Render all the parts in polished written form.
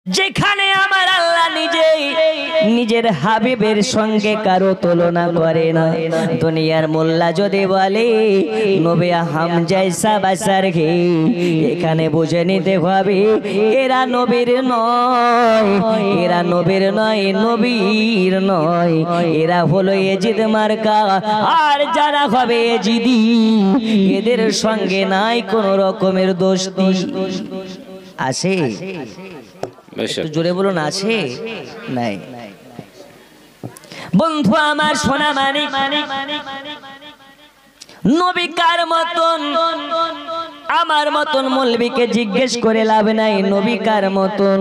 যেখানে আমার আল্লাহ নিজের হাবিবের সঙ্গে কারো তুলনা করে না। দুনিয়ার মোল্লা যদি বলে নবী হামজা বাসার ঘে, এখানে বুঝে নিতে হবে এরা নবীর নয়, এরা নবীর নয়, নবীর নয়, এরা হলো এজিদ মার্কা। আর যারা হবে এজিদি এদের সঙ্গে নাই কোন রকমের দোস্তি। আছে? একটু জোরে বলুন, আছে? নাই। বন্ধু আমার সোনা মানিক, নবী কার মতন? আমার মতন মৌলবীকে জিজ্ঞেস করে লাভ নাই। নবী কার মতন?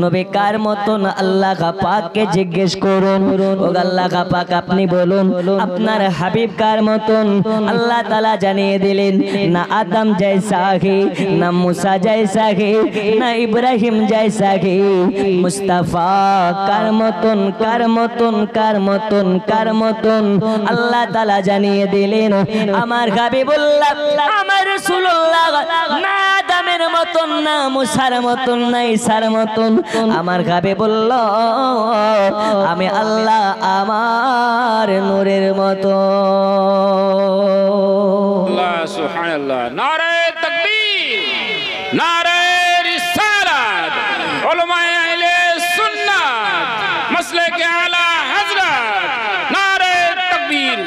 নবী কার মতন? আল্লাহ পাককে জিজ্ঞেস করুন। ও আল্লাহ পাক আপনি বলুন আপনার হাবিব কার মতন? আল্লাহ তাআলা জানিয়ে দিলেন, না আদম জৈসা হে, না মুসা জৈসা হে, না ইব্রাহিম জৈসা হে। মুস্তাফা কার মতন? কার মতন? কার মতন? কার মতন? আল্লাহ তাআলা জানিয়ে দিলেন, আমার হাবিবুল্লাহ, আমার রাসূলুল্লাহ না আদমের মতন, না মুসার মতন, না ঈসার মতন। আমার হাবিবুল্লাহ আমি আল্লাহ আমার নূরের মতো। আল্লাহ সুবহানাল্লাহ। নারে তাকবীর, নারে রিসালাত, উলামায়ে আহলে সুন্নাত, মাসলাকে আলা হযরত, নারে তাকবীর।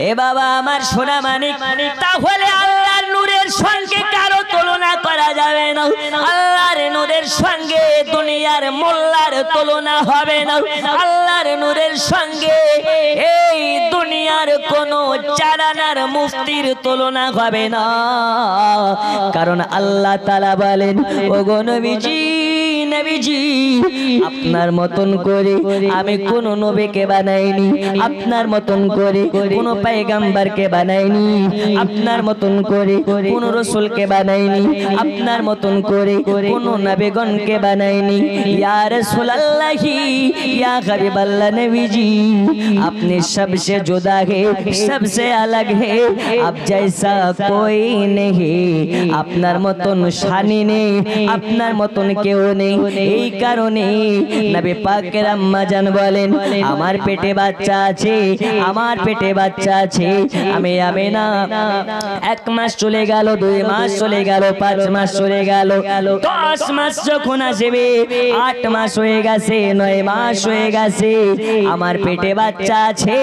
এ বাবা আমার সোনা মানিক, তাহলে আল্লাহর নূরের সঙ্গে কারো তুলনা করা যাবে না। আল্লাহর নূরের সঙ্গে দুনিয়ার মোল্লার তুলনা হবে না। আল্লাহর নূরের সঙ্গে এই দুনিয়ার কোন চারানার মুফতির তুলনা হবে না। কারণ আল্লাহ তাআলা বলেন, ওগো নবীজি, নবীজি আপনার মতন করে আমি কোন নবীকে বানাইনি, আপনার মতন করে কোন পয়গম্বরকে বানাইনি, আপনার মতন করে কোন রাসূলকে বানাইনি, আপনার মতন করে কোন নবীগণকে বানাইনি। ইয়া রাসূলুল্লাহি, ইয়া হাবিবাল্লাহ নবীজি আপনি सबसे जुदा है, सबसे अलग है, आप जैसा कोई नहीं। আপনার মতন শানি নেই, আপনার মতন কেউ নেই। এই কারণে নবী পাকের আম্মা জান বলেন, আমার পেটে বাচ্চা আছে, আমার পেটে বাচ্চা আছে, আমি আমিনা 1 মাস চলে গেল, 2 মাস চলে গেল, 5 মাস চলে গেল, 10 মাস যখন আসবে, 8 মাস হয়ে গেছে, 9 মাস হয়ে গেছে, আমার পেটে বাচ্চা আছে,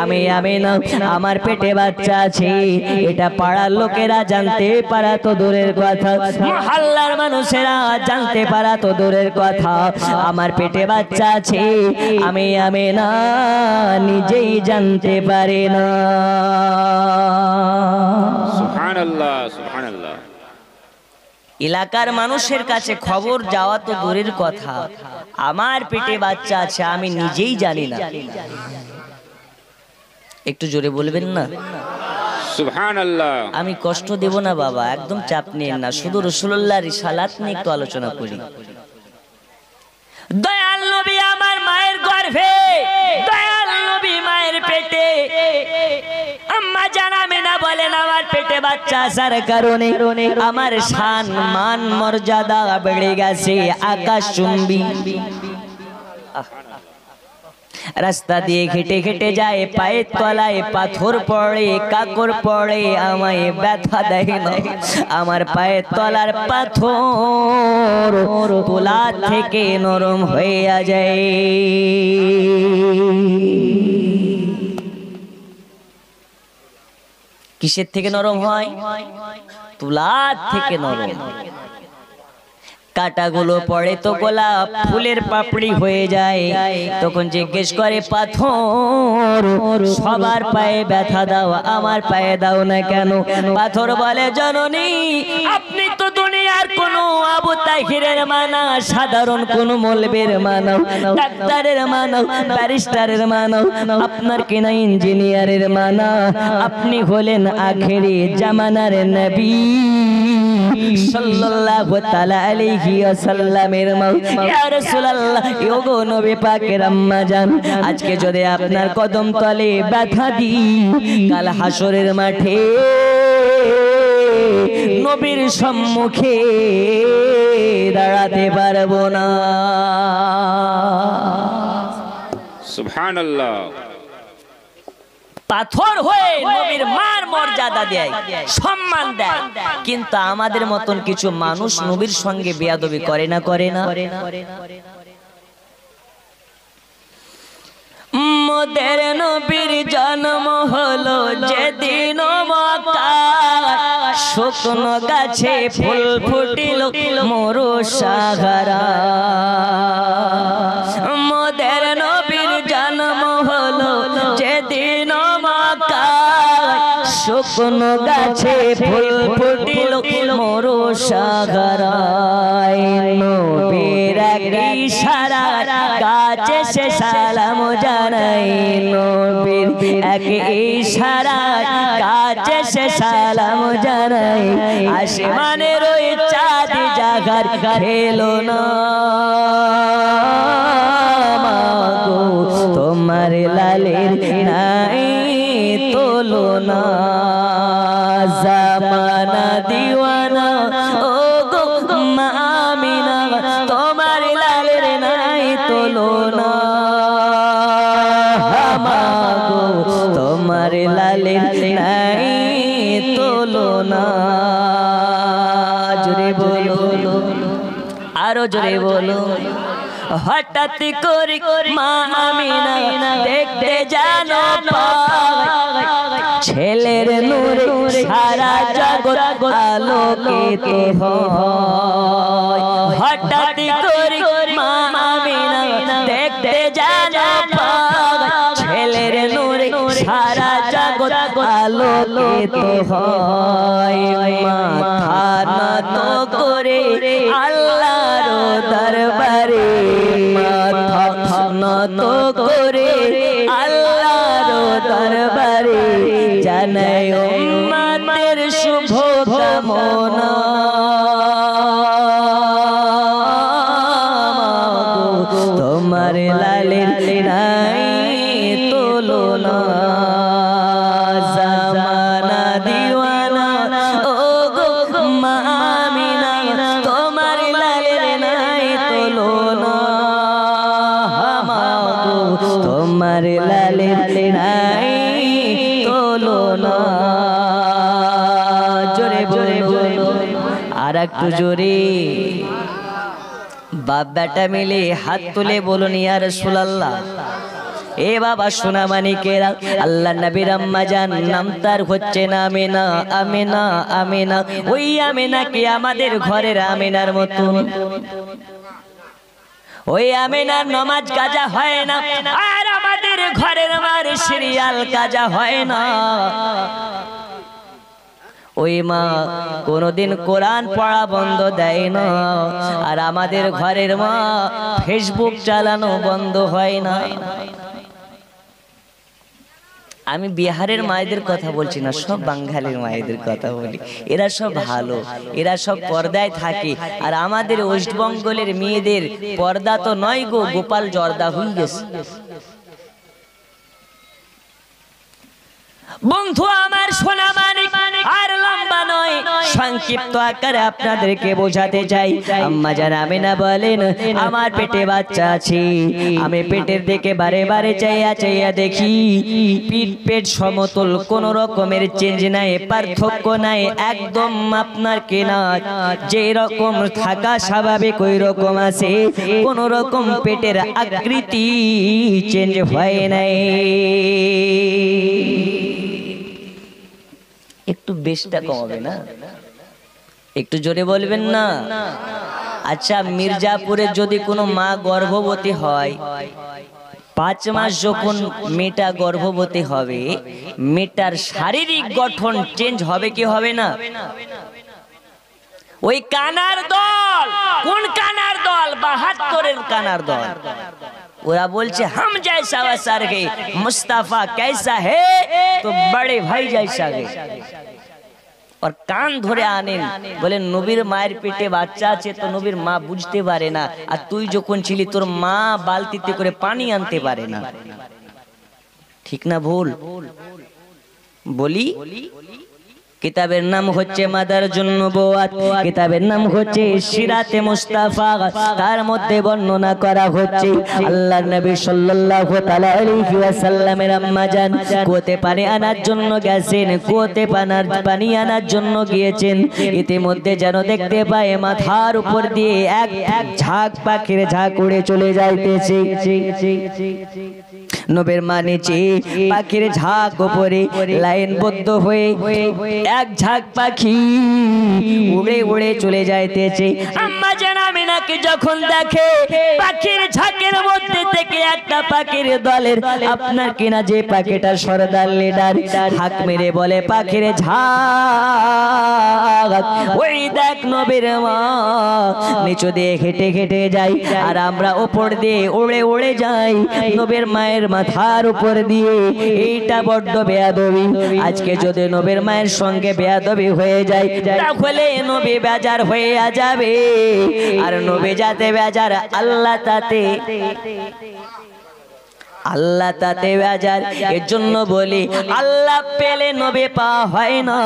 আমি আমিনা আমার পেটে বাচ্চা আছে। এটা পাড়ার লোকেরা জানতে পারা তো দূরের কথা, মহল্লার মানুষেরা জানতে পারা তো দূরের কথা, আমার পেটে বাচ্চা আছে আমি আমিনা নিজেই জানতে পারি না। সুবহানাল্লাহ, সুবহানাল্লাহ। এলাকার মানুষের কাছে খবর যাওয়া তো দূরের কথা, আমার পেটে বাচ্চা আছে আমি নিজেই জানি না। একটু জোরে বলবেন না? সুবহানাল্লাহ। আমি কষ্ট দেব না বাবা, একদম চাপ নিয়েন না, শুধু রাসূলুল্লাহর রিসালাত নিয়ে একটু আলোচনা করি। দয়াল নবী আমার মায়ের গর্ভে, দয়াল নবী মায়ের পেটে, আম্মা জানাবে না বলেন আমার পেটে বাচ্চা আসার কারণে আমার শান মান মর্যাদা বেড়ে গেছে আকাশ চুম্বি। রাস্তা দিয়ে হেঁটে হেঁটে যায়, পায়ের তলায় পাথর পড়ে, কাকর পড়ে, আমায় ব্যথা দেয় না। আমার পায়ের তলার পাথর তোলা থেকে নরম হয়ে যায়। কিসের থেকে নরম হয়? তুলা থেকে নরম। কাটাগুলো পড়ে তো গোলাপ ফুলের পাপড়ি হয়ে যায়। তখন জিজ্ঞেস করে পাথর, সবার পায়ে ব্যথা দাও, আমার পায়ে দাও না কেন? পাথর বলে, জননী আপনি তো দুনিয়ার কোন আবু তাহিরের মানা, সাধারণ কোন মৌলবীর মানাও, ডাক্তারের মানাও, ব্যারিস্টারের মানাও, আপনার কিনা ইঞ্জিনিয়ারের মানা, আপনি হলেন আখেরি জামানার নবী সাল্লাল্লাহু তাআলা আলাইহি ওয়াসাল্লামের মা। ইয়া রাসূলুল্লাহ, ওগো নবী পাকের আম্মা জান, আজকে যদি আপনার কদম তলে ব্যথা দিই, কাল হাসরের মাঠে নবীর সম্মুখে দাঁড়াতে পারবো না। সুবহানাল্লাহ। পাথর হয়ে নবীর মার মর্যাদা দেয়, সম্মান দেয়, কিন্তু আমাদের মতন কিছু মানুষ নবীর সঙ্গে বেয়াদবি করে না, করে না? মোদের নবীর জন্ম হলো যেদিন মক্কায়, শুকনো গাছে ফুল ফুটিল মরু সাহারা। মোদের নবীর জন্ম হলো যেদিন মক্কায়, শুকনো গাছে ফুল ফুটিল মরু সাহারায়। নবীর ইশারায় গাছে সে সালাম জানাই, নবীর এক ইশারায় গাছে সে সালাম জানাই। আসমানের ওই চাঁদ জাগার খেলো না মাগো, তোমার লালের নাই তুলনা। জামানা দিওয়ানা ও গো মা আমিনা, তোমার লালের নাই তুলনা মাগো, তোমার লালের নাই তুলনা। জোরে বলো, আরো জোরে বলো। হঠাৎ করে মা আমিনা দেখতে জানো পায়, ছেলের নূরে সারা জগৎ আলোকিত হয়। হঠাৎ করে মা আমিনা দেখতে জানো পায়, ছেলের নূরে সারা জগৎ আলোকিত হয়। মাথা নত করে আল্লাহর দরবারে, মাথা নত করে আল্লাহর দরবারে জানাই উম্মতের শুভ কামনা। তোমার লালের নাই তুলনা। জামানা দিওয়ানা ও গো মা আমিনা, তোমার লালের নাই তুলনা মাগো, তোমার লালের নাই তুলনা। জোরে বলো, আর একটু জোরে। বাপ বেটা মিলে হাত তুলে বলুন ইয়া রাসূলুল্লাহ। এ বাবা সোনা মানিকেরা, আল্লাহ নবীর আম্মা জান নাম তার হচ্ছে না আমিনা। আমিনা আমিনা, ওই আমিনা কি আমাদের ঘরের আমিনার মতন? ওই আমিনার নামাজ কাজা হয় না, আর আমাদের ঘরের আমার সিরিয়াল কাজা হয় না। ওই মা কোনদিন কোরআন পড়া বন্ধ দেয় না, আর আমাদের ঘরের মা ফেসবুক চালানো বন্ধ হয় না। আমি বিহারের মায়েদের কথা বলছি না, সব বাঙালির মায়েদের কথা বলি। এরা সব ভালো, এরা সব পর্দায় থাকে। আর আমাদের ওয়েস্ট বেঙ্গলের মেয়েদের পর্দা তো নয় গো, গোপাল জর্দা হয়ে গেছে। বন্ধু আমার সোনা মানিক, আর লম্বা নয়, সংক্ষিপ্ত আকারে আপনাদেরকে বোঝাতে চাই। আম্মা জান আমিনা বলেন, আমার পেটে বাচ্চা আছে, আমি পেটের দিকে বারে বারে চাইয়া চাইয়া দেখি পেট সমতল, কোন রকমের চেঞ্জ নাই, পার্থক্য নাই, একদম আপনার কেনা যে রকম থাকা স্বাভাবিক ওই রকম আছে, কোন রকম পেটের আকৃতি চেঞ্জ হয় নাই। একটু বেশটা কমাবে না? একটু জোরে বলবেন না? আচ্ছা, মির্জাপুরে যদি কোনো মা গর্ভবতী হয়, 5 মাস যখন মেয়েটা গর্ভবতী হবে, মেয়েটার শারীরিক গঠন চেঞ্জ হবে কি হবে না? ওই কানার দল, কোন কানার দল? 72-এর কানার দল। ওরা বলছে हम जैसा वैसा गे, मुस्तफा कैसा है तो बड़े भाई जैसा गे। और कान ধরে আনেন, বলেন নবীর মায়ের পেটে বাচ্চা আছে তো নবীর মা বুঝতে পারে না, আর তুই যখন ছিলি তোর মা বালতিতে করে পানি আনতে পারে না। ঠিক না ভুল বলি? কিতাবের নাম হচ্ছে মাদারজুন নবুওয়াত, কিতাবের নাম হচ্ছে সিরাতে মুস্তাফা। তার মধ্যে বর্ণনা করা হচ্ছে আল্লাহর নবী সাল্লাল্লাহু তাআলা আলাইহি ওয়াসাল্লামের আম্মা জান কুয়োতে পানি আনার জন্য গেছেন, কুয়োতে পানি আনার জন্য গিয়েছেন। ইতিমধ্যে যেন দেখতে পায় মাথার উপর দিয়ে এক ঝাঁক পাখির ঝাঁক উড়ে চলে যাইতেছে। নবীর মা নিচে, পাখির ঝাঁক উপরে লাইনবদ্ধ হয়ে এক ঝাঁক পাখি উড়ে উড়ে চলে যাইতেছে। আম্মা জান আমিনাকে যখন দেখে পাখির ঝাঁকের মধ্যে থেকে একটা পাখির দলের আপনার কিনা যে পাখিটা সরদার লিডার হাঁক মেরে বলে পাখির ঝাঁক, ওই দেখ নবীর মা নিচু দিয়ে হেঁটে হেঁটে যাই আর আমরা উপর দিয়ে উড়ে উড়ে যাই নবীর মায়ের মাথার উপর দিয়ে। এইটা বড্ড বেয়াদবি। আজকে যদি নবীর মায়ের সঙ্গে বেয়াদবি হয়ে যায় তাহলে নবী বেজার হয়ে যাবে, আর নবী যাতে বেজার আল্লাহ তাতে বেজার। এর জন্য বলি আল্লাহ পেলে নবী পাওয়া হয় না,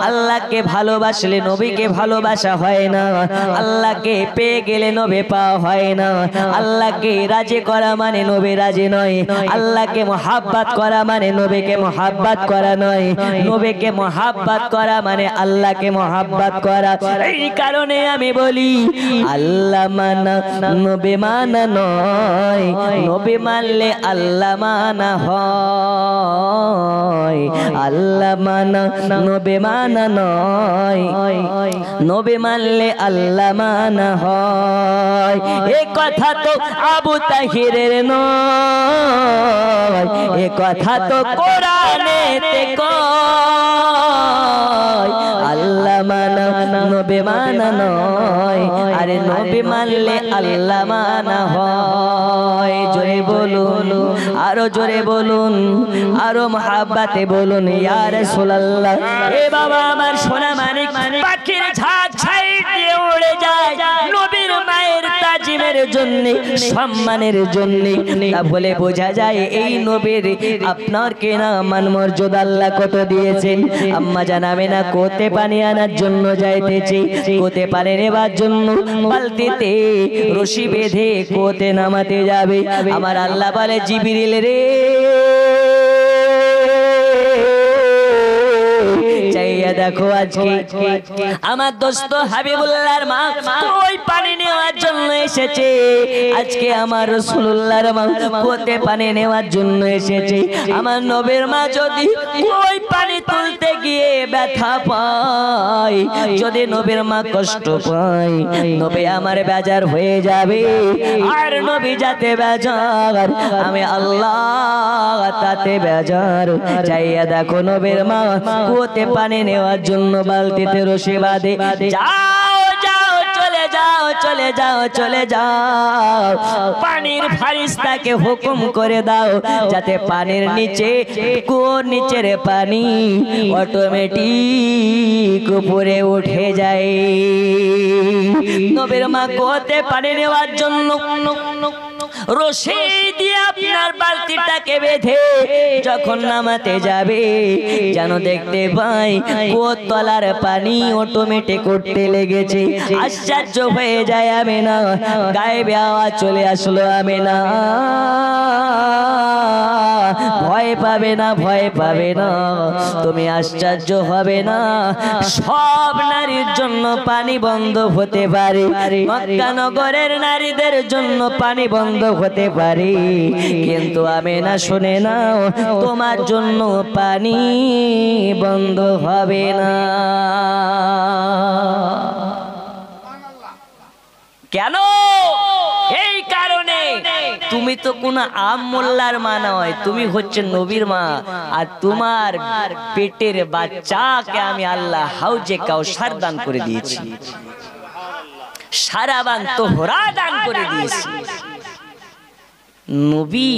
আল্লাহকে ভালোবাসলে নবীকে ভালোবাসা হয় না, আল্লাহকে পেয়ে গেলে নবী পাওয়া হয় না। আল্লাহকে রাজি করা মানে নবী রাজি নয়, আল্লাহকে মোহাব্বত করা মানে নবীকে মোহাব্বত করা নয়, নবীকে মোহাব্বত করা মানে আল্লাহকে মোহাব্বত করা। এই কারণে আমি বলি আল্লাহ মানা নবী মানা নয়, নবী মানলে আল্লাহ মানা হয়, আল্লাহ মানা নবী মানা নয়, নবী মানলে আল্লাহ মানা হয়। এই কথা তো আবু তাহিরের নয়, এই কথা তো কোরআনেতে কয় আল্লাহ মানা নবী মানা নয়, আরে নবী মানলে আল্লাহ মানা হয়। জোরে বলুন, আরো জোরে বলুন, আরো মহাব্বতে বলুন ইয়া রাসূলুল্লাহ। এ বাবা আমার সোনা মানিক পাখির ঝাঁক সাইড দিয়ে উড়ে যায় নবীর মায়ের তাজিমের জন্য, সম্মানের জন্য। তা বলে বোঝা যায় এই নবীর আপনার কেনা মান মর্যাদা আল্লাহ কত দিয়েছেন। আম্মা জানাবে না কোতে পানি আনার জন্য যাইতেছে, কোতে পানি নেবার জন্য বালতিতে রশি বেঁধে কোতে নামাতে যাবে। আমার আল্লাহ বলে জিবরিল রে চাইয়া দেখো আজকে আমার দোস্ত হাবিবুল্লাহর মা ওই পানি নেওয়ার জন্য এসেছে, আজকে আমার রাসূলুল্লাহর মা কোতে পানি নেওয়ার জন্য এসেছে। আমার নবীর মা যদি ওই পানি তুলতে গিয়ে ব্যথা পায়, যদি নবীর মা কষ্ট পায়, নবী আমার বেজার হয়ে যাবে। আর নবী যাতে বেজার আমি আল্লাহ তাতে বেজার। চাইয়া দেখো নবীর মা কুয়োতে পানি নেওয়ার জন্য বালতিতে রশি বাঁধে। যাও যাও চলে যাও চলে যাও চলে যাও, পানির ফারিস্তাকে হুকুম করে দাও যাতে পানির নিচে কুয়োর নিচের পানি অটোমেটিক উপরে উঠে যায়। নবীর মা কুয়োতে পানি নেওয়ার জন্য রশি দিয়ে আপনার বালতিটাকে বেঁধে যখন নামাতে যাবে যেন দেখতে পাই কুয়োর তলার পানি অটোমেটিক উঠতে লেগেছে। আশ্চর্য হয়ে যায় আমিনা, গায়েবে আওয়াজ চলে আসলো আমিনা ভয় পাবে না, ভয় পাবে না, তুমি আশ্চর্য হবে না। সব নারীর জন্য পানি বন্ধ হতে পারে, মক্কা নগরের নারীদের জন্য পানি বন্ধ হতে পারে, কিন্তু আমিনা শুনে নাও তোমার জন্য পানি বন্ধ হবে না। কেন? এই কারণে তুমি তো কোন আম মোল্লার মা নয়, তুমি হচ্ছে নবীর মা। আর তোমার পেটের বাচ্চাকে আমি আল্লাহ হাউজে কাউসার দান করে দিয়েছি, সারাবান তোহরা দান করে দিয়েছি। নবী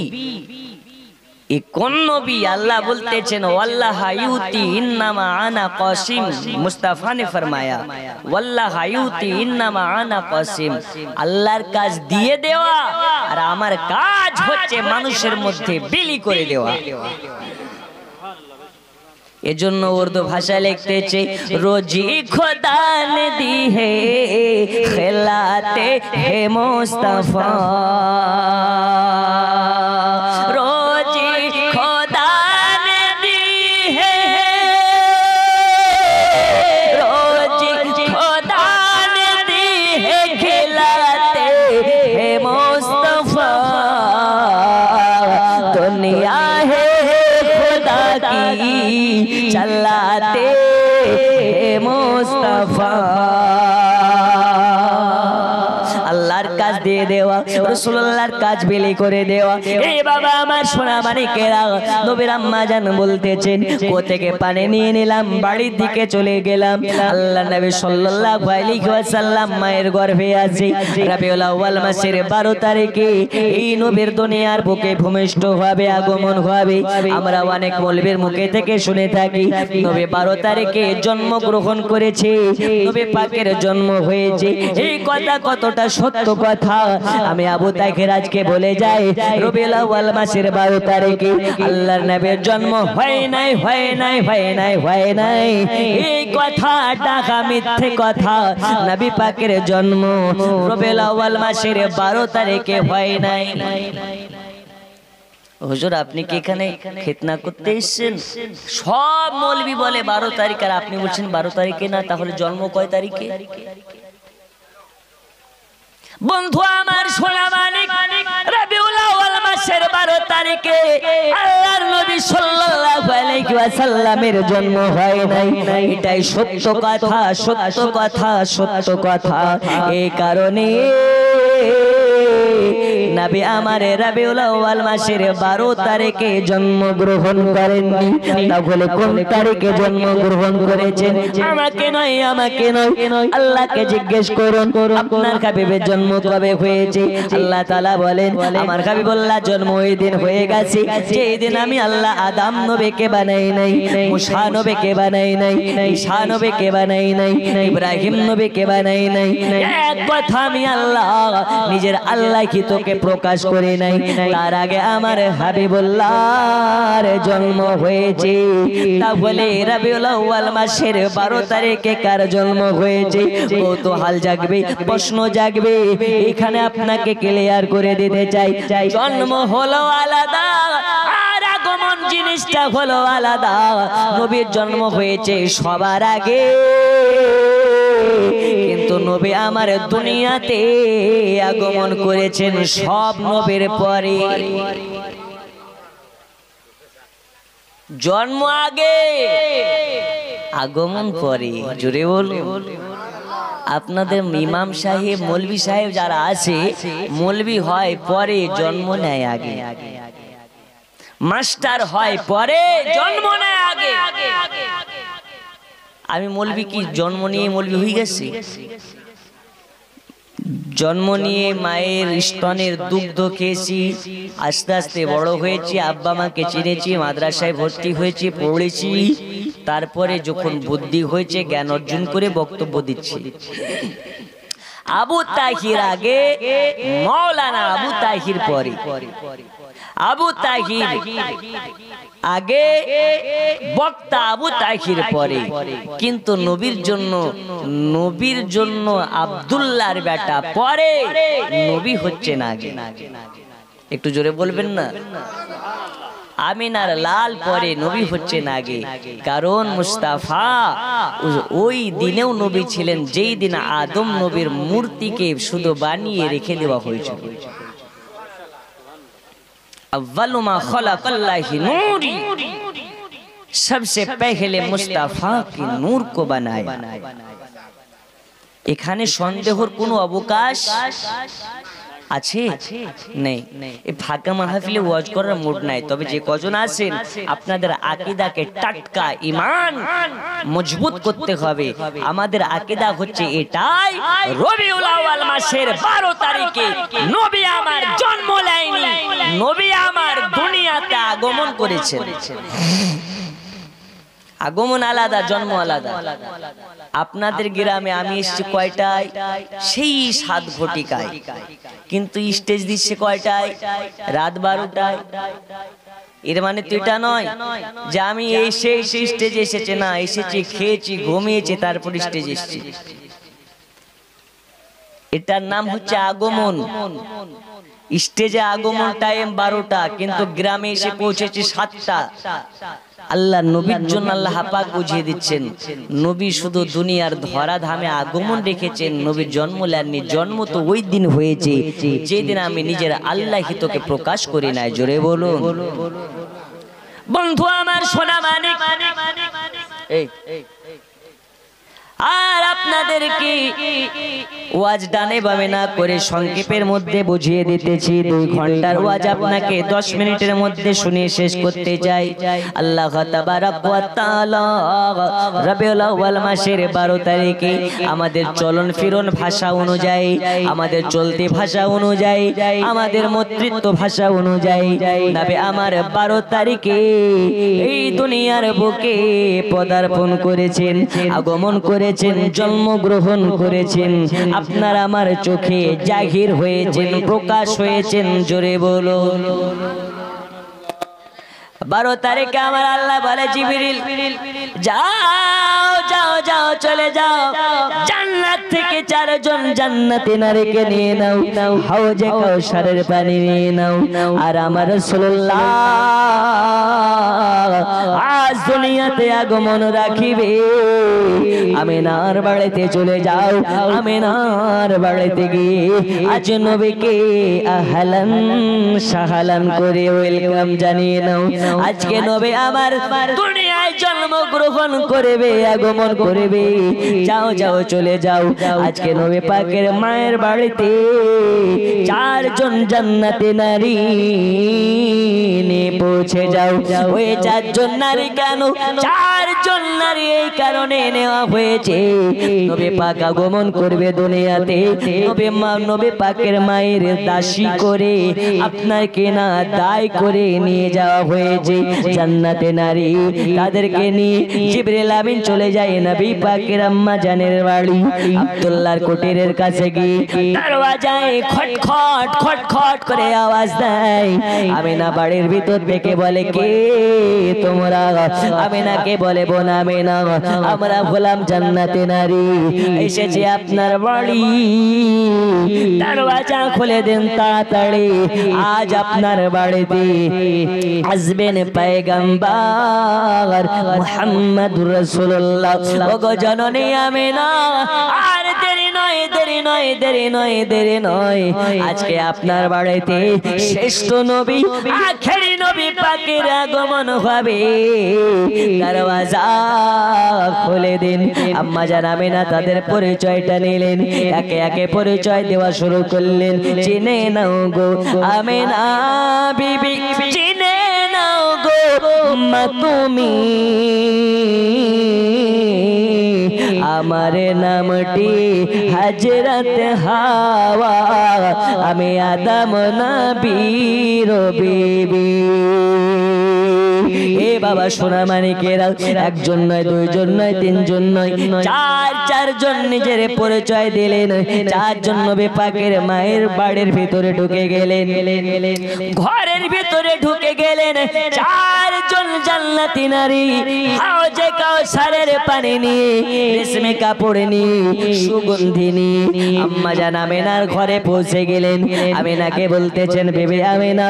এ কোন নবী? আল্লাহ বলতেছেন ওয়াল্লাহ ইউতি ইন্নামা আনা কাসিম। মুস্তাফা ने फरमाया ওয়াল্লাহ ইউতি ইন্নামা আনা কাসিম, আল্লাহর কাজ দিয়ে দেওয়া আর আমার কাজ হচ্ছে মানুষের মধ্যে বিলি করে দেওয়া। এজন্য উর্দু ভাষা লিখতেছে রোজি খোদা নে দি হে খেলাতে হে মুস্তাফা রোজি খোদা নে দি হে রোজি খোদা নে দি হে খেলাতে হে মুস্তাফা दुनिया है खुदा की चलाते मुस्तफा আল্লাহর কাজ দিয়ে দেওয়া রাসূলুল্লাহর কাজ বিলি করে দেওয়া এই বাবা আমার সোনা মানিকেরা নবীর আম্মা জান বলতেছেন কো থেকে পানি নিয়ে নিলাম বাড়ির দিকে চলে গেলাম আল্লাহর নবী সাল্লাল্লাহু আলাইহি ওয়াসাল্লাম মায়ের গর্ভে আছে রবিউল আউয়াল মাসের 12 তারিখে এই নবীর দুনিয়ার বুকে ভূমিষ্ঠ হবে আগমন হবে আমরা অনেক মৌলবীর মুখে থেকে শুনে থাকি নবী 12 তারিখে জন্মগ্রহণ করেছে নবী পাকের জন্ম হয়েছে এই কথা কতটা সত্য কথা আমি আবু তাহের আজকে বলে যাই রবিউল আউয়াল মাসের 12 তারিখে আল্লাহর নবীর জন্ম হয় নাই এই কথা ঢাকা মিথ্যে কথা নবী পাকের জন্ম রবিউল আউয়াল মাসের 12 তারিখে হয় নাই হুজুর আপনি কি এখানে ফিতনা করতে এসেছেন সব মৌলবি বলে 12 তারিখ আর আপনি বলছেন 12 তারিখে না তাহলে জন্ম কয় তারিখে বন্ধু আমার সোনা মানিক রবিউল আউয়াল মাসের 12 তারিখে আল্লাহর নবী সাল্লাল্লাহু আলাইহি ওয়াসাল্লামের জন্ম হয় নাই এটাই সত্য কথা এই কারণে নবী আমার রবিউল আউয়াল মাসের 12 তারিখে জন্মগ্রহণ করেননি তাহলে কোন তারিখে জন্মগ্রহণ করেছেন আমাকে নয় আল্লাহকে জিজ্ঞেস করুন আপনার হাবিবের জন্ম কবে হয়েছে আল্লাহ তাআলা বলেন আমার হাবিবুল্লাহ জন্ম ওই দিন হয়ে গেছে যেই দিন আমি আল্লাহ আদম নবীকে বানাই নাই মুসা নবীকে বানাই নাই ঈসা নবীকে বানাই নাই ইব্রাহিম নবীকে বানাই নাই এক কথা আমি আল্লাহ নিজের আল্লাহ কি তোকে প্রকাশ করে নাই তার আগে আমার হাবিবুল্লাহর জন্ম হয়েছে তাহলে রবিউল আউয়াল মাসের 12 তারিখে কার জন্ম হয়েছে কৌতূহল জাগবে প্রশ্ন জাগবে এখানে আপনাকে ক্লিয়ার করে দিতে চাই জন্ম হলো আলাদা আর আগমন জিনিসটা হলো আলাদা নবীর জন্ম হয়েছে সবার আগে কিন্তু নবী আমার দুনিয়াতে আগমন করেছেন সব নবীর পরে জন্ম আগে আগমন পরে জোরে বলুন আপনাদের ইমাম সাহেব মৌলভী সাহেব যারা আছে মৌলভী হয় পরে জন্ম নেয় আগে মাস্টার হয় পরে জন্ম নেয় আগে আমি মৌলভী কি জন্ম নিয়ে মৌলভী হয়ে গেছি জন্ম নিয়ে মায়ের স্তনের দুগ্ধ খেয়েছি আস্তে আস্তে বড় হয়েছি আব্বা মাকে চিনেছি মাদ্রাসায় ভর্তি হয়েছি পড়েছি তারপরে যখন বুদ্ধি হয়েছে জ্ঞান অর্জন করে বক্তব্য দিচ্ছি আবু তাহির আগে মাওলানা আবু তাহির পরে আবু তাহির আগে বক্তা আবু তাহির পরে কিন্তু নবীর জন্য আব্দুল্লাহর বেটা পরে নবী হচ্ছে না আগে একটু জোরে বলবেন না আমিনার লাল পরে নবী হচ্ছে না আগে কারণ মুস্তাফা ওই দিনেও নবী ছিলেন যেই দিন আদম নবীর মূর্তিকে শুধু বানিয়ে রেখে দেওয়া হয়েছিল अव्वल मा खलक़ल्लाहि नूरी सबसे पहले मुस्ताफा की नूर को बनाया এখানে সন্দেহের কোনো অবকাশ আছে নেই এই ফাঁকা মাহফিলে ওয়াজ করার মুড নাই তবে যে কজন আছেন আপনাদের আকীদাকে টাটকা ঈমান মজবুত করতে হবে আমাদের আকীদা হচ্ছে এটাই রবিউল আউয়াল মাসের 12 তারিখে নবী আমার জন্ম নেয়নি নবী আমার দুনিয়াতে আগমন করেছেন আগমন আলাদা জন্ম আলাদা আপনাদের গ্রামে আমি এসেছি কয়টায় সেই 7 ঘটিকায় কিন্তু স্টেজ দিচ্ছে কয়টায় রাত 12টায় এর মানে তো এটা নয় যে আমি এই সেই স্টেজে এসেছে, না, এসেছি, খেয়েছি, ঘুমিয়েছি, তারপর স্টেজে এসেছি। এটার নাম হচ্ছে আগমন। স্টেজে আগমন টাইম 12টা, কিন্তু গ্রামে এসে পৌঁছেছি 7টা। আল্লাহ নবীর জন্য আল্লাহ পাক বুঝিয়ে দিচ্ছেন, নবী শুধু দুনিয়ার ধরা ধামে আগমন রেখেছেন, নবীর জন্ম নেননি। জন্ম তো ওই দিন হয়েছে যেদিন আমি নিজের আল্লাহ হিতকে প্রকাশ করি নাই। জোরে বলুন। বন্ধু আমার সোনা মানিক, এই আর আপনাদেরকে ওয়াজ ডানে বামে না করে সংক্ষেপের মধ্যে বুঝিয়ে দিতেছি। 2 ঘন্টার ওয়াজ আপনাকে 10 মিনিটের মধ্যে শুনিয়ে শেষ করতে চাই। আল্লাহ তাবারাক ওয়া তাআলা রবিউল আউয়াল মাসের 12 তারিখে আমাদের চলন ফিরন ভাষা অনুযায়ী, আমাদের চলতি ভাষা অনুযায়ী, আমাদের মতৃত্ব ভাষা অনুযায়ী নবী আমার 12 তারিখে এই দুনিয়ার বুকে পদার্পণ করেছেন, আগমন করেছেন, জন্মগ্রহণ করেছেন। আপনার আমার চোখে জাহির হয়েছেন, প্রকাশ হয়েছেন। জোরে বলো। 12 তারিখে আমার আল্লাহ বলে, জিবরিল যাও যাও যাও, চলে যাও, জান্নাত থেকে 4 জন জান্নাতি নারীকে নিয়ে নাও, হাউজে কাউসারের পানি নিয়ে নাও। আর আমার রাসূলুল্লাহ আজ দুনিয়াতে আগমন রাখিবে। আমিনার বাড়িতে চলে যাও, আমিনার বাড়িতে গিয়ে আজ নবীকে আহলান সাহালান করে ওয়েলকাম জানিয়ে নাও। আজকে নবী আমার দুনিয়ায় জন্মগ্রহণ করবে, আগমন করবে। যাও যাও, চলে যাও, আজকে নবী পাকের মায়ের বাড়িতে 4 জন জান্নাতি নারী নিয়ে পৌঁছে যাও। ওই 4 জন নারী কেন? 4 জন নারী এই কারণে নেওয়া হয়েছে, নবী পাক আগমন করবে দুনিয়াতে। নবী পাকের মায়ের দাসী করে, আপনার কেনা দায় করে নিয়ে যাওয়া হয়েছে জান্নাতে নারী। তাদেরকে নিয়ে জিবরিল আমিন চলে যায় নবী পাকের আম্মা জানের বাড়ি আব্দুল্লাহর কুটিরের কাছে গিয়ে দরওয়াজায় খটখট খটখট করে আওয়াজ দেয়। আমিনা বাড়ির ভিতর থেকে বলে, কে তোমরা? আমিনাকে বলে, বোন আমিনা, আমরা হলাম জান্নাতে নারী, এসেছে আপনার বাড়ি, দরওয়াজা খুলে দেন তাড়াতাড়ি। আজ আপনার বাড়িতে আসবেন পয়গম্বর মুহাম্মদুর রাসূলুল্লাহ। ওগো জননী আমিনা, আর দেরি নয়, দেরি নয়, দেরি নয়, দেরি নয়, আজকে আপনার বাড়িতে শ্রেষ্ঠ নবী, আখেরি নবী পাকের আগমন হবে, দরওয়াজা খুলে দিন। আম্মা জান আমিনা তাদের পরিচয়টা নিলেন, একে একে পরিচয় দেওয়া শুরু করলেন। চিনে নাও গো আমিনা বিবি, চিনে নাও গো মা তুমি, আমার নামটি হযরত হাওয়া, আমি আদম নবীর বিবি। এ বাবা সোনা মানিকেরা, 1 জন নয়, 2 জন নয়, 3 জন নয়, 4 জন নিজের পরিচয় দিলেন। 4 জন নবী পাকের মায়ের বাড়ির ভিতরে ঢুকে গেলেন, ঘরের ভিতরে ঢুকে গেলেন। 4 জন জান্নাতি নারী হাউজে কাউসারের পানি নিয়ে, রেশমে কাপড় নিয়ে, সুগন্ধি নিয়ে আম্মা জান আমিনার ঘরে পৌঁছে গেলেন। আমিনাকে বলতেছেন, বেবি আমিনা,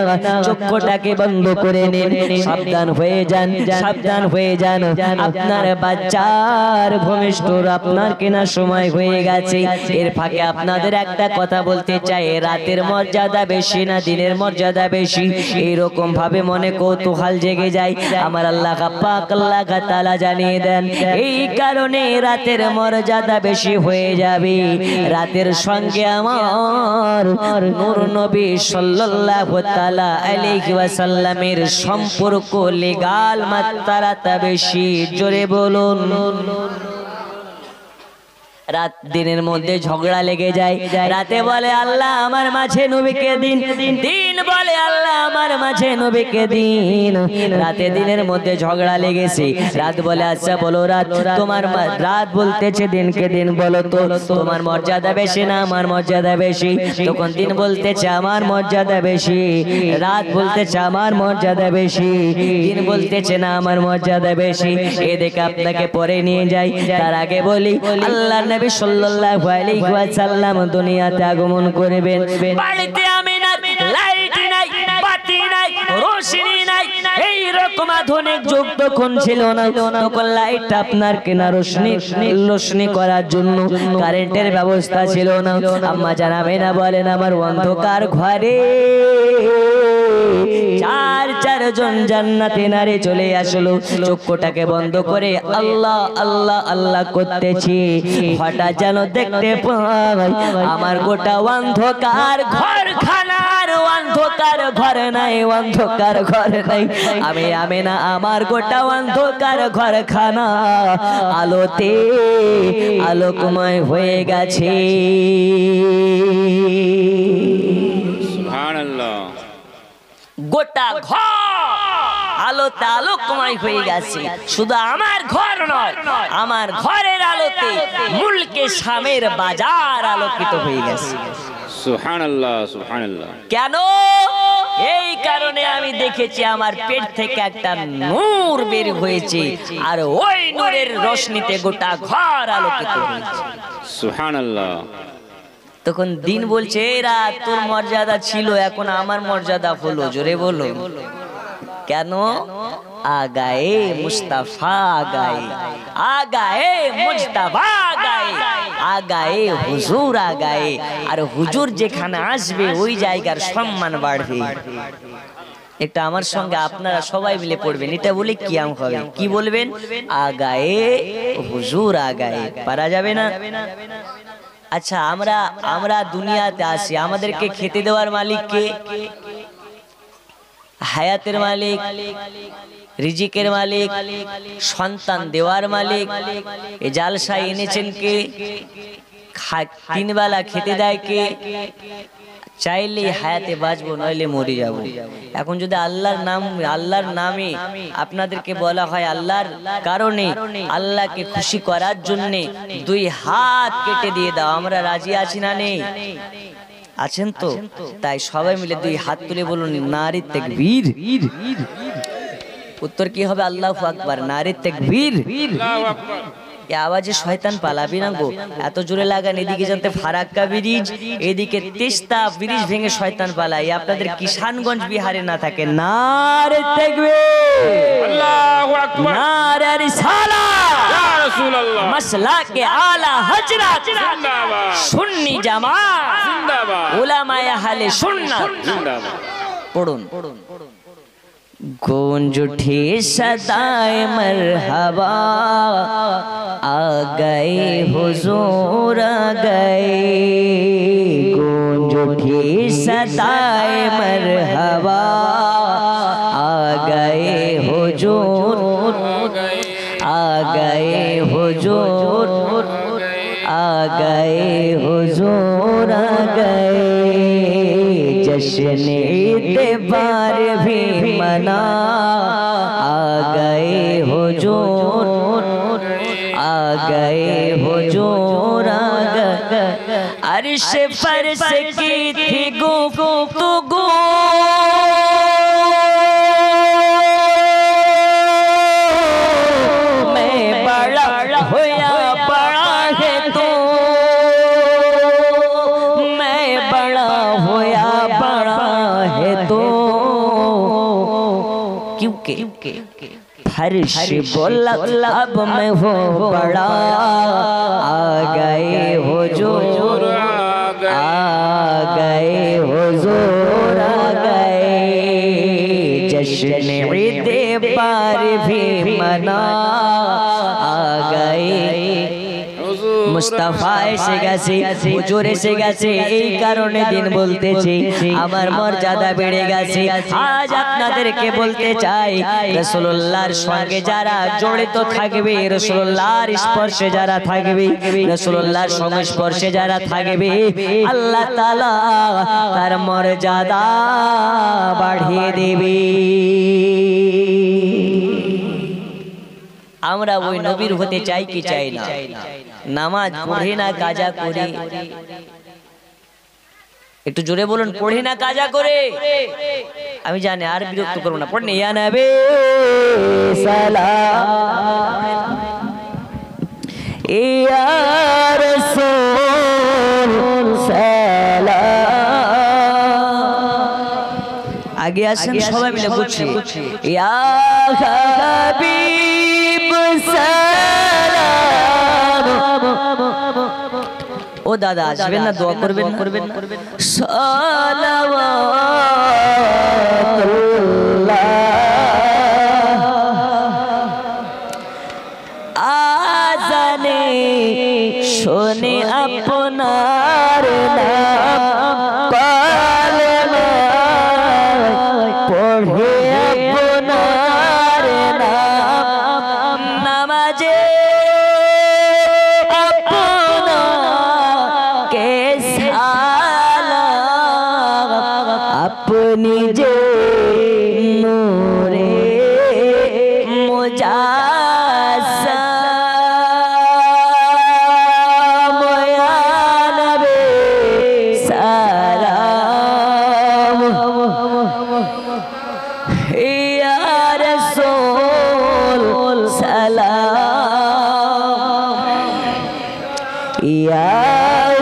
চক্ষুটাকে বন্ধ করে নিন, সাবধান হয়ে যান, সাবধান হয়ে যান, আপনার বাচ্চার ভূমিষ্ঠর আপনার কেনা সময় হয়ে গেছে। এর ফাঁকে আপনাদের একটা কথা বলতে চাই, রাতের মর্যাদা বেশি না দিনের মর্যাদা বেশি? এইরকম ভাবে মনে কৌতূহল জেগে যায়, আমার আল্লাহ পাক আল্লাহ তাআলা জানিয়ে দেন, এই কারণে রাতের মর্যাদা বেশি হয়ে যাবে। রাতের সঙ্গে আমার নূর নবী সাল্লাল্লাহু তাআলা আলাইহি ওয়াসাল্লামের সম্পর্ক লেগাল মাত্রাটা বেশি। জোরে বলুন। রাত দিনের মধ্যে ঝগড়া লেগে যায়। রাতে বলে আল্লাহ আমার মাঝে নবীকে দিন, দিন বলে আল্লাহ আমার মাঝে নবীকে দিন। রাতে দিনের মধ্যে ঝগড়া লেগেছে। রাত বলে আচ্ছা বলো রাত, তোমার রাত বলতেছে দিনকে দিন, বলো তো তোমার মর্যাদা বেশি না আমার মর্যাদা বেশি? তখন দিন বলতেছে আমার মর্যাদা বেশি। রাত বলতেছে আমার মর্যাদা বেশি। দিন বলতেছে না আমার মর্যাদা বেশি। এদিকে আপনাকে পরে নিয়ে যাই, তার আগে বলি আল্লাহ নবী সাল্লাল্লাহু আলাইহি ওয়াসাল্লাম দুনিয়াতে আগমন করবেন। বাড়িতে আমিনার লাইট নাই, বাতি নাই, রোশনি নাই। এই রকম আধুনিক যুগ তখন ছিল না। তখন লাইট আপনার কেনা রোশনি করার জন্য কারেন্টের ব্যবস্থা ছিল না। আম্মা জান আমিনা বলেন আমার অন্ধকার ঘরে চারজন জান্নাতে নারী চলে আসলো। চক্ষুটাকে বন্ধ করে আল্লাহ আল্লাহ আল্লাহ করতেছি। হঠাৎ যেন দেখতে পাই আমার গোটা অন্ধকার ঘরখানার অন্ধকার ঘর নাই, অন্ধকার ঘর নাই। আমি আমিনা আমার গোটা অন্ধকার ঘরখানা আলোতে আলোকময় হয়ে গেছে। সুবহানাল্লাহ। গোটা ঘর আলোতে আলোকময় হয়ে গেছে। শুধু আমার ঘর নয়, আমার ঘরের আলোতে মুলকে শামের বাজার আলোকিত হয়ে গেছে। সুবহানাল্লাহ সুবহানাল্লাহ। কেন? এই কারণে আমি দেখেছি আমার পেট থেকে একটা নূর বের হয়েছে, আর ওই নূরের রোশনিতে গোটা ঘর আলোকিত হয়েছে। সুবহানাল্লাহ। তখন দিন বলছে এরা তোর মর্যাদা ছিল, এখন আমার মর্যাদা হলো। জোরে বলো কেন? আগায়ে মুস্তাফা আগায়ে, আগায়ে মুস্তাফা আগায়ে, আগায়ে হুজুর আগায়ে। আর হুজুর যেখানে আসবে ওই জায়গার সম্মান বাড়বে। একটা আমার সঙ্গে আপনারা সবাই মিলে পড়বেন, এটা বলে কিয়াম হবে। কি বলবেন? আগায়ে হুজুর আগায়ে। পারা যাবে না? আচ্ছা আমরা দুনিয়াতে আসি, আমাদেরকে খেতে দেওয়ার মালিক কে? হায়াতের মালিক, রিজিকের মালিক, সন্তান দেওয়ার মালিক। এই জালসা এনেছেন কে? তিন বেলা খেতে দেয় কে? চাইলে হায়াতে বাঁচবো, নইলে মরে যাব। এখন যদি আল্লাহর নামে আপনাদেরকে বলা হয় আল্লাহর কারণে, আল্লাহকে খুশি করার জন্য দুই হাত কেটে দিয়ে দাও, আমরা রাজি আছি না নেই? আছেন তো? তাই সবাই মিলে দুই হাত তুলে বলুন নারে তাকবীর। উত্তর কি হবে? আল্লাহু আকবার। নারে তাকবীর। আল্লাহু আকবার। এই আওয়াজে শয়তান পালাবি না গো। এত জোরে লাগান, এদিকে জানতে ফারাক্কা ব্রিজ, এদিকে তিস্তা ব্রিজ ভেঙে শয়তান পালায়। আপনাদের কিষানগঞ্জ বিহারে না থাকে। নারে তাকবীর, আল্লাহু আকবার, নারে রিসালাত, ইয়া রাসূলুল্লাহ, মাসলাকে আলা হযরত, জিন্দাবাদ, সুন্নি জামাত, জিন্দাবাদ, উলামায়ে আহলে সুন্নাত, জিন্দাবাদ। পড়ুন। गूंज उठी सदाए मरहबा, आ गए हुजूर आ गए। गूंज उठी सदाए मरहबा, आ गए हुजूर आ गए हुजूर आ गए हुजूर आ गए। जश्न इतबार भी मना, आ गए हुजूर आ गए हुजूर आ गए। अर्श पर से की थी गुफ्तगू, मैं बड़ा होया बड़ा है तू, मैं बड़ा होया बड़ा है तू। क्योंकि फर्श बोला अब मैं हो बड़ा, आ गए हुजूर आ गए हुजूर आ गए। जश्न ईदे पार भी मना, आ गए মুস্তাফা এসে গেছে, হুজুর এসে গেছে, এই কারণে দিন বলতেছি আমার মর্যাদা বেড়ে গেছে। আজ আপনাদেরকে বলতে চাই রাসূলুল্লাহর সঙ্গে যারা জড়িত থাকবে, রাসূলুল্লাহর স্পর্শে যারা থাকবে, রাসূলুল্লাহর সংস্পর্শে যারা থাকবে, আল্লাহ তাআলা তার মর্যাদা বাড়িয়ে দেবে। আমরা ওই নবীর হতে চাই কি চাই না? নামাজ পড়ে না কাজা করে, একটু জোরে বলুন, পড়ে না কাজা করে। আমি জানি আর বিরক্ত করব না, পড়েন ইয়া নবী সালাম ইয়া রাসূল সালাম। আগে আসেন সবাই মিলে বলছি ইয়া হাবিব সালাম। ও দাদা আসবেন না, দোয়া করবেন সালাওয়াতুল্লাহ আজানে শুনে আপনার নাম, কালেমা পড়ে আপনার নাম, নামাজে আপনাকে সালাম, আপনি যে নূরে মুজাসসাম, ইয়া নবী সালাম ইয়া রাসূল সালাম ইয়া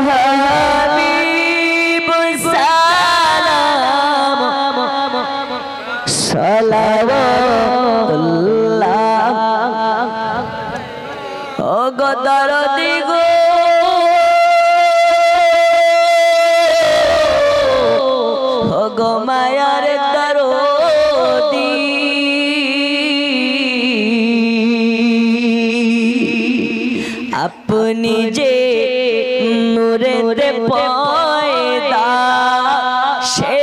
হাবিব সালাম সালাওয়াতুল্লাহ। ও গো দরদি গো, ও গো মায়ার দরদি, আপনি যে নূরেতে পয়দা, সে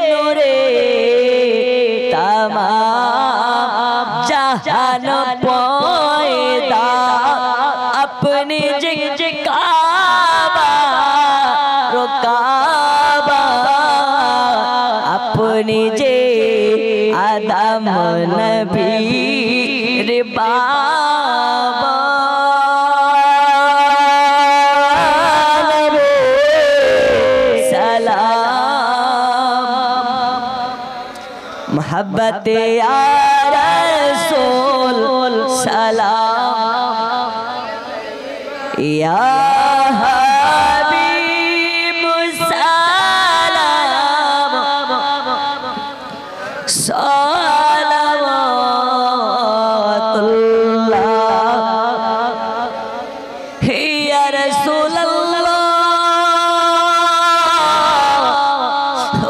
নূরে তামাম জাহান পয়দা, আপনি যে কাবা রোকাবা, আপনি যে আদম নবীর বাবা, मोहब्बते या रसूल सलाम या हबीब सलाम सलावतुल्लाह या रसूल अल्लाह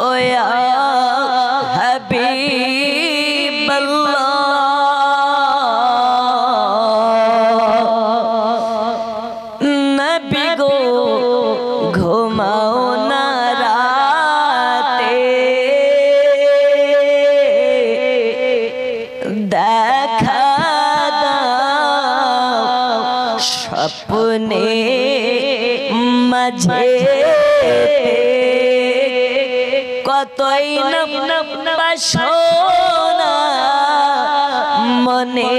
ओ या हबीब अल्लाह नबी गो घुमाओ ना राते দেখা দাও স্বপ্নে মাঝে কতই বাসনা মনে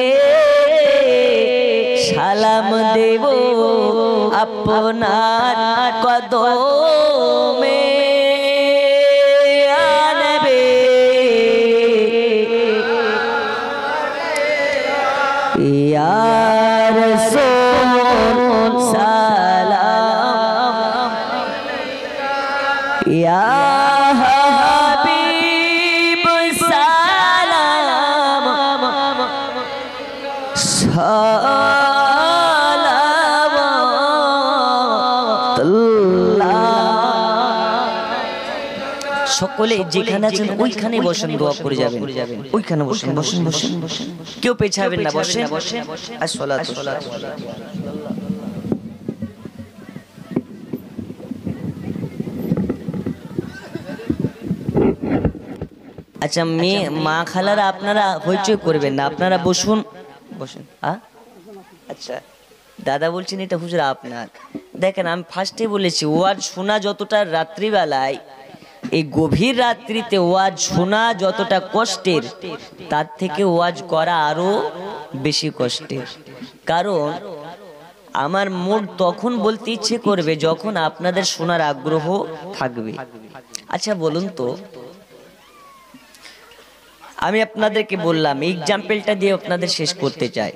সালাম দেব আপনার কদমে আনবে ইয়া রাসূল সালাম ইয়া হাবিব সালাম সালাওয়াতুল্লাহ। সকলে যেখানে আছেন ওইখানে বসেন, দোয়া করে যাবেন, ওইখানে বসেন বসেন বসেন, কেউ পেছাবেন না, বসেন। আসসালাতু আচ্ছা মেয়ে মা খালারা আপনারা হইচই করবেন না, আপনারা বসুন বসুন। আচ্ছা দাদা বলছেন এটা হুজুর আপনার। দেখেন আমি ফার্স্টে বলেছি ওয়াজ শোনা যতটা রাত্রিবেলায়, এই গভীর রাত্রিতে ওয়াজ শোনা যতটা কষ্টের, তার থেকে ওয়াজ করা আরো বেশি কষ্টের। কারণ আমার মুড তখন বলতে ইচ্ছে করবে যখন আপনাদের শোনার আগ্রহ থাকবে। আচ্ছা বলুন তো, আমি আপনাদেরকে বললাম এক্সাম্পলটা দিয়ে আপনাদের শেষ করতে চাই।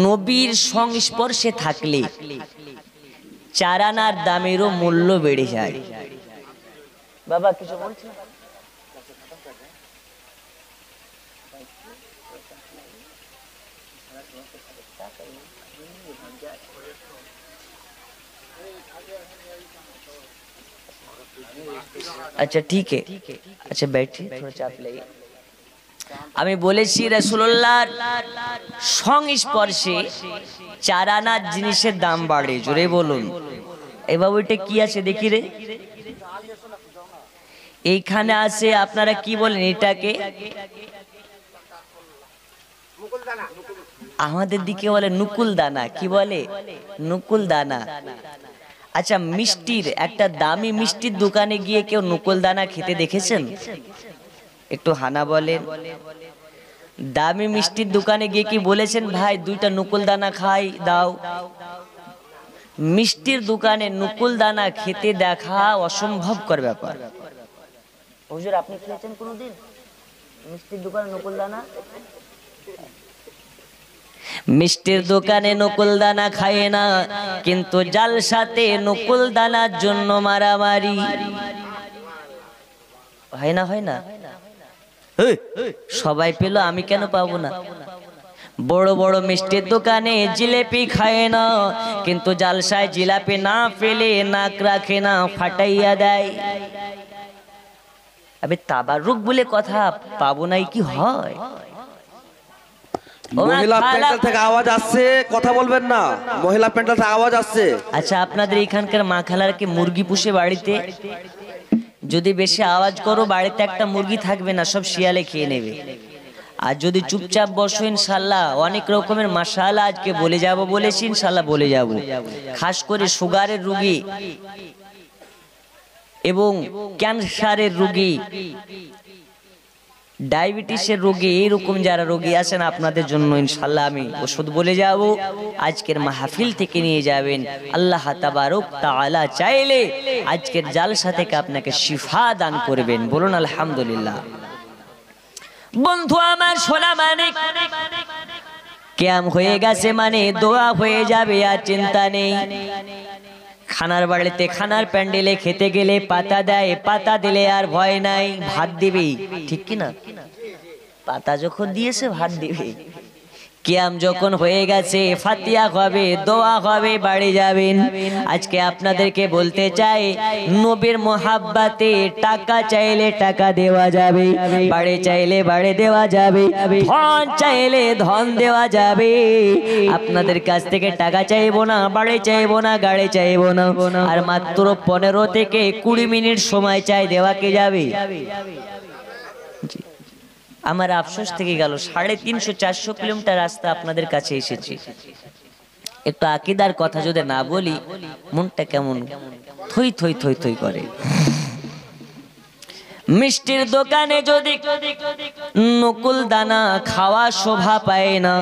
নবীর সংস্পর্শে থাকলে চারানার দামেরও মূল্য বেড়ে যায়। বাবা কিছু বলছেন? अच्छा ठीक है, अच्छा बैठिए थोड़ा चाप लाइए। আমি বলেছি রাসূলুল্লাহর সংস্পর্শে চারানার জিনিসের দাম বাড়ে। জোরে বলুন। এবার ওইটা কি আছে দেখি রে, এইখানে আছে আপনারা কি বলেন এটাকে? আমাদের দিকে বলে নুকুল দানা। কি বলে? নুকুল দানা। আচ্ছা মিষ্টির একটা দামি মিষ্টির দোকানে গিয়ে কেউ নুকুল দানা খেতে দেখেছেন? একটু হানা বলেন। দামি মিষ্টির দোকানে গিয়ে কি বলেছেন ভাই দুইটা নুকুল দানা খাই দাও? মিষ্টির দোকানে নুকুল দানা খেতে দেখা অসম্ভবকর ব্যাপার। হুজুর আপনি খেয়েছেন কোনোদিন মিষ্টির দোকানে নুকুল দানা? মিষ্টির দোকানে নকুল দানা খায় না, কিন্তু জালসাতে নকুল দানার জন্য মারামারি হয় না? হয় না? সবাই পেল আমি কেন পাবো না? বড় বড় মিষ্টির দোকানে জিলেপি খায় না, কিন্তু জালসায় জিলাপি না পেলে নাক রাখে না, ফাটাইয়া দেয়। আবে তাবারুক বলে কথা পাবো নাই কি হয়? মহিলা প্যান্ডেল থেকে আওয়াজ আসছে, কথা বলবেন না। মহিলা প্যান্ডেল থেকে আওয়াজ আসছে। আচ্ছা আপনাদের এখানকার মা খালার কি মুরগি পুষে বাড়িতে? যদি বেশি আওয়াজ করো বাড়িতে একটা মুরগি থাকবে না, সব শিয়ালে খেয়ে নেবে। আর যদি চুপচাপ বসো ইনশাল্লাহ অনেক রকমের মাশাআল্লাহ আজকে বলে যাব বলেছি, ইনশাল্লাহ বলে যাব। খাস করে সুগারের রোগী এবং ক্যান্সারের রোগী, ডায়াবেটিসের রোগী, এইরকম যারা রোগী আছেন আপনাদের জন্য ইনশাল্লাহ আমি ওষুধ বলে যাব। আজকের মাহফিল থেকে নিয়ে যাবেন। আল্লাহ তাবারক তাআলা চাইলে আজকের জালসা থেকে আপনাকে শিফা দান করবেন। বলুন আলহামদুলিল্লাহ। বন্ধু আমার সোনা মানিক, কিয়াম হয়ে গেছে মানে দোয়া হয়ে যাবে, আর চিন্তা নেই। খানার বাড়িতে খানার প্যান্ডেলে খেতে গেলে পাতা দেয়, পাতা দিলে আর ভয় নাই, ভাত দিবি। ঠিক কি না? পাতা যখন দিয়েছে ভাত দিবি। কিয়াম যখন হয়ে গেছে ফাতিহা হবে, দোয়া হবে, বাড়ি যাবেন। আজকে আপনাদেরকে বলতে চাই নবীর মোহাব্বতে টাকা চাইলে টাকা দেওয়া যাবে, বাড়ি চাইলে বাড়ি দেওয়া যাবে, ধন চাইলে ধন দেওয়া যাবে। আপনাদের কাছ থেকে টাকা চাইবো না, বাড়ি চাইবো না, গাড়ি চাইবো না, আর মাত্র 15 থেকে 20 মিনিট সময় চাই, দেওয়া কে যাবে? আমার আফসোস থেকে গেল 350-400 কিলোমিটার রাস্তা আপনাদের কাছে এসেছি। একটু আকীদার কথা যদি না বলি মনটা কেমন থই থই থই থই করে। মিষ্টির দোকানে যদি নকুল দানা খাওয়া শোভা পায় না,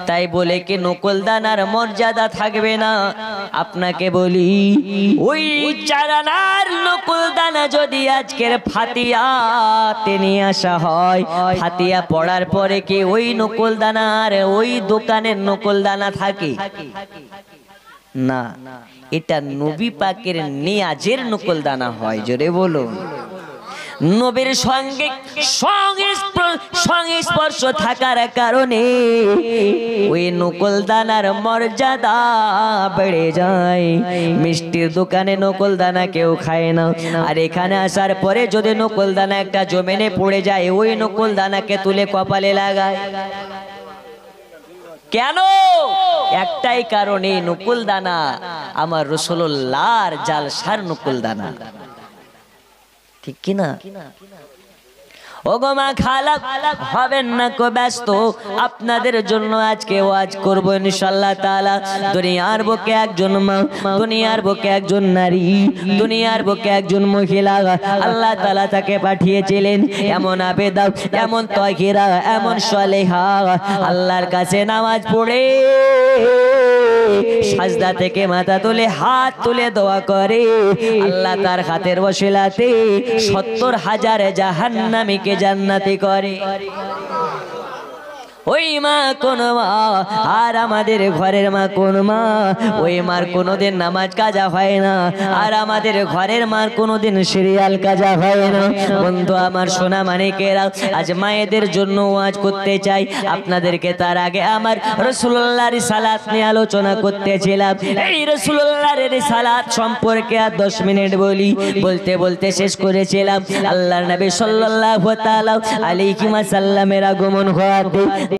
তাই বলে কি নকুল দানার মর্যাদা থাকবে না? আপনাকে বলি ওই চারানার নকুল দানা যদি আজকের ফাতিহাতে নিয়ে আসা হয়, ফাতিহা পড়ার পরে কি ওই নকুল দানা আর ওই দোকানের নকুল দানা থাকে? না, এটা নবী পাকের নিয়াজের নকুল দানা হয়। জোরে বলুন। নবীর সঙ্গে সংস্পর্শ থাকার কারণে ওই নকুল দানার মর্যাদা বেড়ে যায়। মিষ্টির দোকানে নকুল দানা কেউ খায় না, আর এখানে আসার পরে যদি নকুল দানা একটা জমিনে পড়ে যায়, ওই নকুল দানাকে তুলে কপালে লাগায়। কেন? একটাই কারণে, নকুল দানা আমার রাসূলুল্লাহর জালসার নকুল দানা। ঠিক কি না? ওগো মা খালা হবেন না কো ব্যস্ত, আপনাদের জন্য আজকে ওয়াজ করব ইনশাআল্লাহ তাআলা। দুনিয়ার বুকে একজন মা, দুনিয়ার বুকে একজন নারী, দুনিয়ার বুকে একজন মহিলা, আল্লাহ তাআলা তাকে পাঠিয়েছিলেন এমন আবেদা, এমন তাহিরা, এমন সালেহা, আল্লাহর কাছে নামাজ পড়ে সাজদা থেকে মাথা তুলে হাত তুলে দোয়া করে, আল্লাহ তার হাতের ওসিলাতে 70,000 জাহান্নামীকে জান্নাতি করে। ওই মা কোন মা, আর আমাদের ঘরের মা কোন মা, ওই মার কোনোদিন নামাজ কাজা হয় না, আর আমাদের ঘরের মার কোনোদিন সিরিয়াল কাজা হয় না। বন্ধু আমার সোনা মানিকেরা, আজ মায়েদের জন্য ওয়াজ করতে চাই আপনাদেরকে। তার আগে আমার রাসূলুল্লাহর রিসালাত নিয়ে আলোচনা করতেছিলাম। এই রাসূলুল্লাহর রিসালাত সম্পর্কে আর 10 মিনিট বলি, বলতে বলতে শেষ করেছিলাম। আল্লাহর নবী সাল্লাল্লাহু তাআলা আলাইহি ওয়াসাল্লামের আগমন হওয়াতে